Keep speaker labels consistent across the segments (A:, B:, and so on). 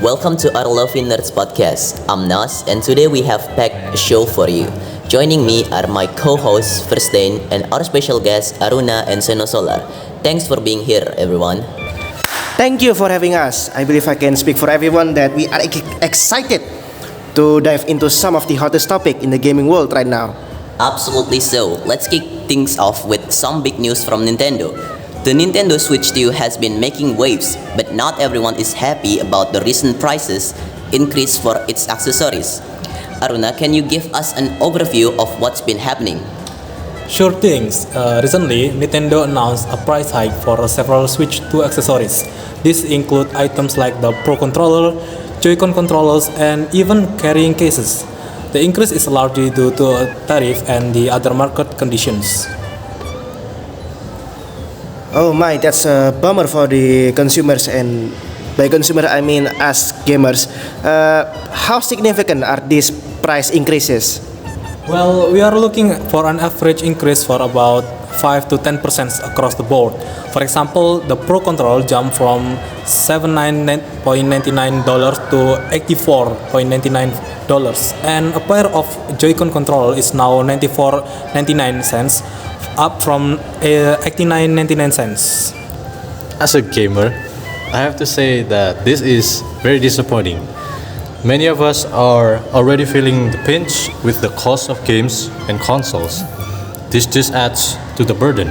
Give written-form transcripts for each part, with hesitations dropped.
A: Welcome to our Loafy Nerds podcast. I'm Nas, and today we have packed a show for you. Joining me are my co-hosts Firstein and our special guests Aruna and Seno Solar. Thanks for being here, everyone.
B: Thank you for having us. I believe I can speak for everyone that we are excited to dive into some of the hottest topic in the gaming world right now.
A: Absolutely so. Let's kick things off with some big news from Nintendo. The Nintendo Switch 2 has been making waves, but not everyone is happy about the recent prices increase for its accessories. Aruna, can you give us an overview of what's been happening?
C: Sure things. Recently, Nintendo announced a price hike for several Switch 2 accessories. These include items like the Pro Controller, Joy-Con controllers, and even carrying cases. The increase is largely due to a tariff and the other market conditions.
B: Oh my, that's a bummer for the consumers, and by consumer I mean us gamers. How significant are these price increases?
C: Well, we are looking for an average increase for about 5 to 10% across the board. For example, the Pro Controller jumped from $79.99 to $84.99, and a pair of Joy-Con controller is now $94.99, up from $89.99.
D: As a gamer, I have to say that this is very disappointing. Many of us are already feeling the pinch with the cost of games and consoles. This just adds to the burden.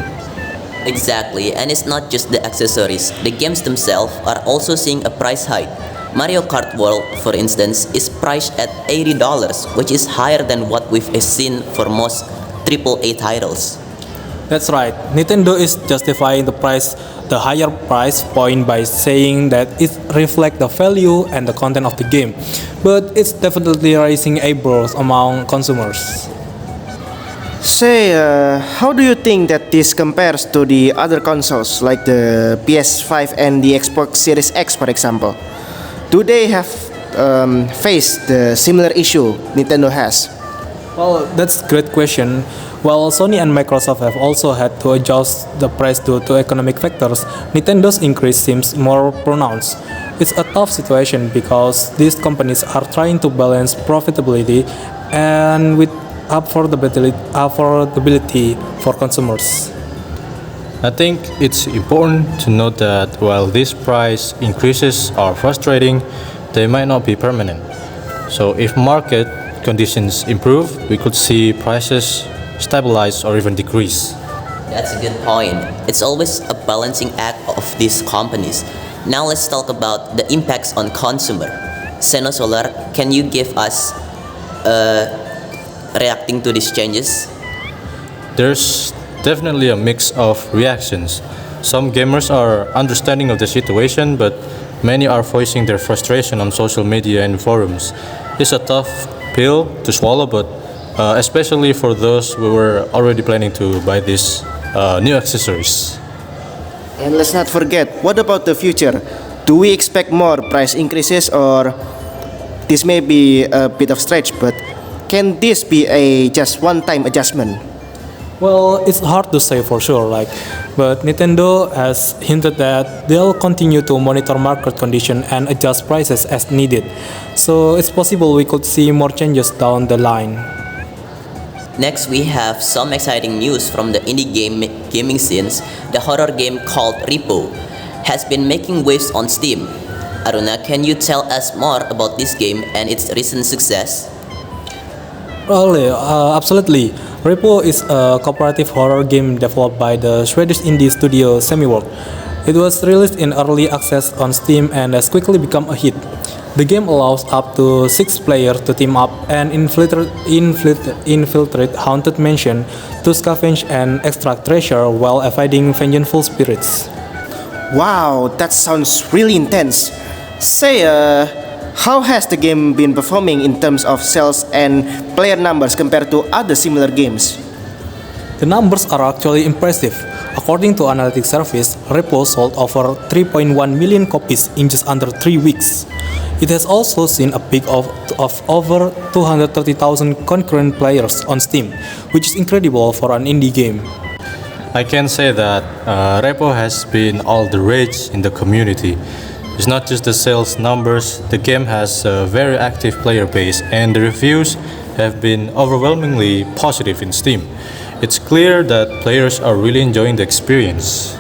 A: Exactly, and it's not just the accessories. The games themselves are also seeing a price hike. Mario Kart World, for instance, is priced at $80, which is higher than what we've seen for most AAA titles.
C: That's right. Nintendo is justifying the higher price point by saying that it reflects the value and the content of the game, but it's definitely raising eyebrows among consumers.
B: Say, how do you think that this compares to the other consoles like the PS5 and the Xbox Series X, for example? Do they have faced the similar issue Nintendo has?
C: Well, that's a great question. While Sony and Microsoft have also had to adjust the price due to economic factors, Nintendo's increase seems more pronounced. It's a tough situation because these companies are trying to balance profitability and with affordability for consumers.
D: I think it's important to note that while these price increases are frustrating, they might not be permanent. So if market conditions improve, we could see prices stabilize or even decrease.
A: That's a good point. It's always a balancing act of these companies. Now let's talk about the impacts on consumer. Seno Solar, can you give us reacting to these changes?
D: There's definitely a mix of reactions. Some gamers are understanding of the situation, but many are voicing their frustration on social media and forums. It's a tough pill to swallow, but especially for those who were already planning to buy these new accessories.
B: And let's not forget, what about the future? Do we expect more price increases, or this may be a bit of stretch, but can this be a just one-time adjustment?
C: Well, it's hard to say for sure, but Nintendo has hinted that they'll continue to monitor market condition and adjust prices as needed. So it's possible we could see more changes down the line.
A: Next, we have some exciting news from the gaming scenes. The horror game called R.E.P.O has been making waves on Steam. Aruna, can you tell us more about this game and its recent success?
C: Absolutely. R.E.P.O is a cooperative horror game developed by the Swedish indie studio Semiworld. It was released in early access on Steam and has quickly become a hit. The game allows up to 6 players to team up and infiltrate haunted mansion to scavenge and extract treasure while evading vengeful spirits.
B: Wow, that sounds really intense. Say, how has the game been performing in terms of sales and player numbers compared to other similar games?
C: The numbers are actually impressive. According to analytics service, R.E.P.O sold over 3.1 million copies in just under 3 weeks. It has also seen a peak of over 230,000 concurrent players on Steam, which is incredible for an indie game.
D: I can say that R.E.P.O has been all the rage in the community. It's not just the sales numbers, the game has a very active player base, and the reviews have been overwhelmingly positive in Steam. It's clear that players are really enjoying the experience.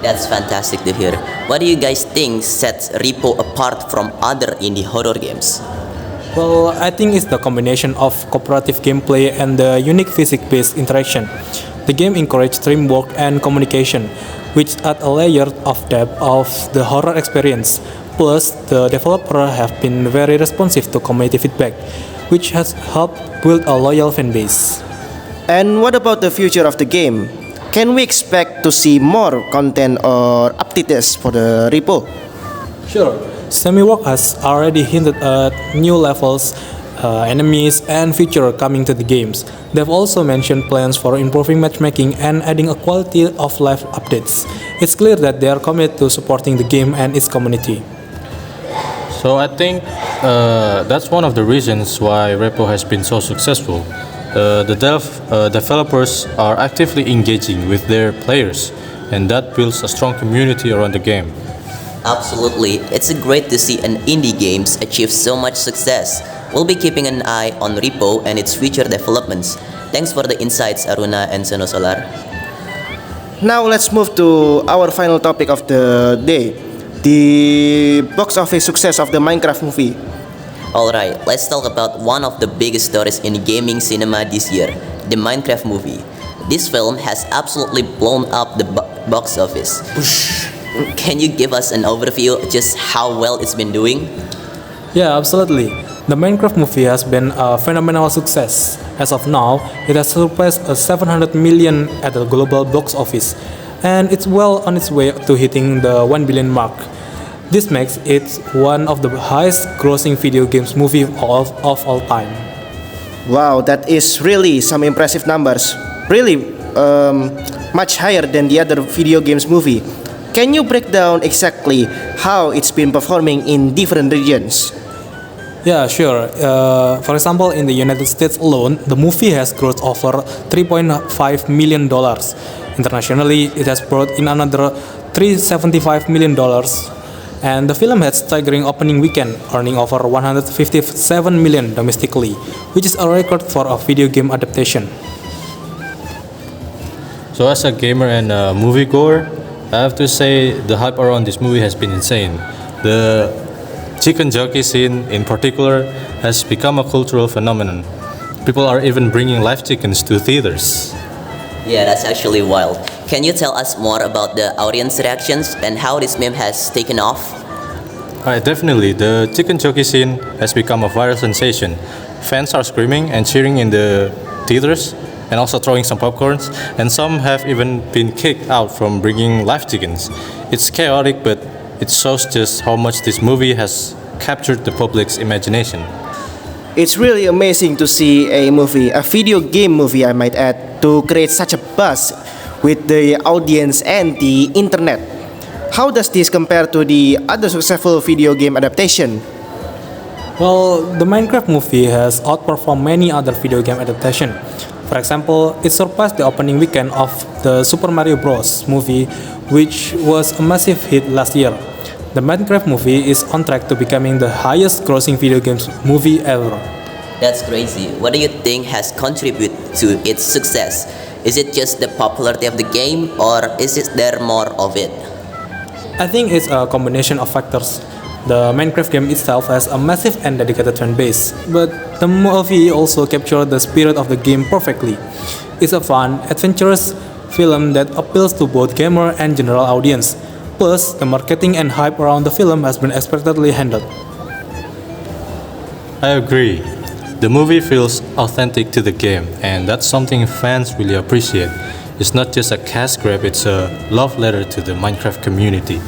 A: That's fantastic to hear. What do you guys think sets R.E.P.O apart from other indie horror games?
C: Well, I think it's the combination of cooperative gameplay and the unique physics-based interaction. The game encourages teamwork and communication, which add a layer of depth of the horror experience. Plus, the developers have been very responsive to community feedback, which has helped build a loyal fan base.
B: And what about the future of the game? Can we expect to see more content or updates for the R.E.P.O?
C: Sure, Semiwork has already hinted at new levels, enemies, and features coming to the games. They've also mentioned plans for improving matchmaking and adding a quality of life updates. It's clear that they are committed to supporting the game and its community.
D: So I think that's one of the reasons why R.E.P.O has been so successful. Developers are actively engaging with their players, and that builds a strong community around the game.
A: Absolutely, it's great to see an indie games achieve so much success. We'll be keeping an eye on R.E.P.O and its future developments. Thanks for the insights, Aruna and Seno Solar.
B: Now let's move to our final topic of the day, the box office success of the Minecraft movie.
A: Alright, let's talk about one of the biggest stories in gaming cinema this year, the Minecraft movie. This film has absolutely blown up the box office. Can you give us an overview just how well it's been doing?
C: Yeah, absolutely. The Minecraft movie has been a phenomenal success. As of now, it has surpassed 700 million at the global box office, and it's well on its way to hitting the 1 billion mark. This makes it one of the highest grossing video games movie of all time.
B: Wow, that is really some impressive numbers. Really, much higher than the other video games movie. Can you break down exactly how it's been performing in different regions?
C: Yeah, sure. For example, in the United States alone, the movie has grossed over $3.5 million. Internationally, it has brought in another $375 million. And the film had staggering opening weekend, earning over $157 million domestically, which is a record for a video game adaptation.
D: So as a gamer and a moviegoer, I have to say the hype around this movie has been insane. The chicken jockey scene in particular has become a cultural phenomenon. People are even bringing live chickens to theaters.
A: Yeah, that's actually wild. Can you tell us more about the audience reactions and how this meme has taken off?
D: Right, definitely. The chicken jockey scene has become a viral sensation. Fans are screaming and cheering in the theaters and also throwing some popcorns, and some have even been kicked out from bringing live chickens. It's chaotic, but it shows just how much this movie has captured the public's imagination.
B: It's really amazing to see a movie, a video game movie I might add, to create such a buzz with the audience and the internet. How does this compare to the other successful video game adaptation?
C: Well, the Minecraft movie has outperformed many other video game adaptations. For example, it surpassed the opening weekend of the Super Mario Bros. Movie, which was a massive hit last year. The Minecraft movie is on track to becoming the highest grossing video games movie ever.
A: That's crazy. What do you think has contributed to its success? Is it just the popularity of the game, or is there more of it?
C: I think it's a combination of factors. The Minecraft game itself has a massive and dedicated fan base, but the movie also captured the spirit of the game perfectly. It's a fun, adventurous film that appeals to both gamer and general audience. Plus, the marketing and hype around the film has been expertly handled.
D: I agree. The movie feels authentic to the game, and that's something fans really appreciate. It's not just a cash grab, it's a love letter to the Minecraft community.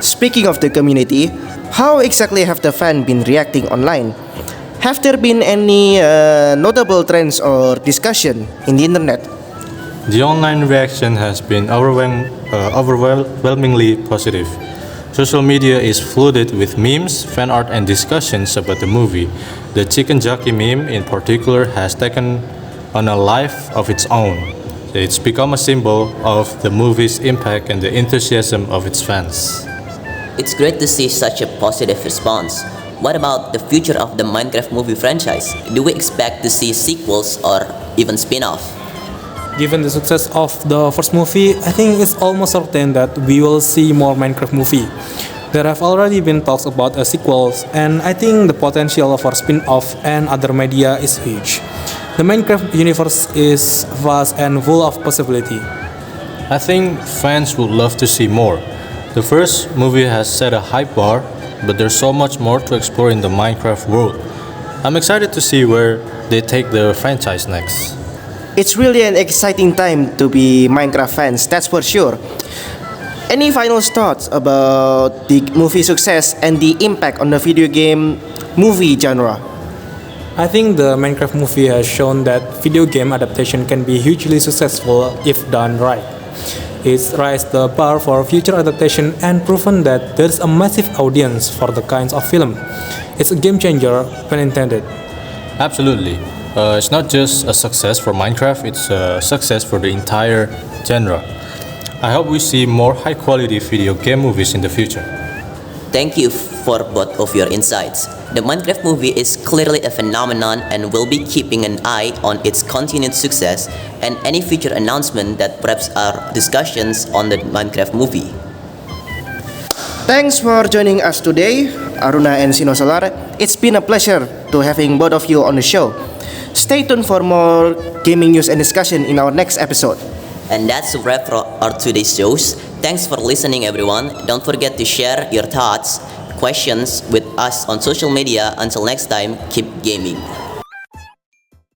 B: Speaking of the community, how exactly have the fans been reacting online? Have there been any notable trends or discussion in the internet?
D: The online reaction has been overwhelmingly positive. Social media is flooded with memes, fan art, and discussions about the movie. The chicken jockey meme, in particular, has taken on a life of its own. It's become a symbol of the movie's impact and the enthusiasm of its fans.
A: It's great to see such a positive response. What about the future of the Minecraft movie franchise? Do we expect to see sequels or even spin-off?
C: Given the success of the first movie, I think it's almost certain that we will see more Minecraft movie. There have already been talks about a sequels, and I think the potential for spin-off and other media is huge. The Minecraft universe is vast and full of possibility.
D: I think fans would love to see more. The first movie has set a high bar, but there's so much more to explore in the Minecraft world. I'm excited to see where they take the franchise next.
B: It's really an exciting time to be Minecraft fans, that's for sure. Any final thoughts about the movie success and the impact on the video game movie genre?
C: I think the Minecraft movie has shown that video game adaptation can be hugely successful if done right. It's raised the bar for future adaptation and proven that there's a massive audience for the kinds of film. It's a game changer, pun intended.
D: Absolutely. It's not just a success for Minecraft, it's a success for the entire genre. I hope we see more high quality video game movies in the future.
A: Thank you for both of your insights. The Minecraft movie is clearly a phenomenon and we'll be keeping an eye on its continued success and any future announcement that perhaps are discussions on the Minecraft movie.
B: Thanks for joining us today, Aruna and Sino Solar. It's been a pleasure to having both of you on the show. Stay tuned for more gaming news and discussion in our next episode.
A: And that's a wrap for our today's shows. Thanks for listening, everyone. Don't forget to share your thoughts, questions with us on social media. Until next time, keep gaming.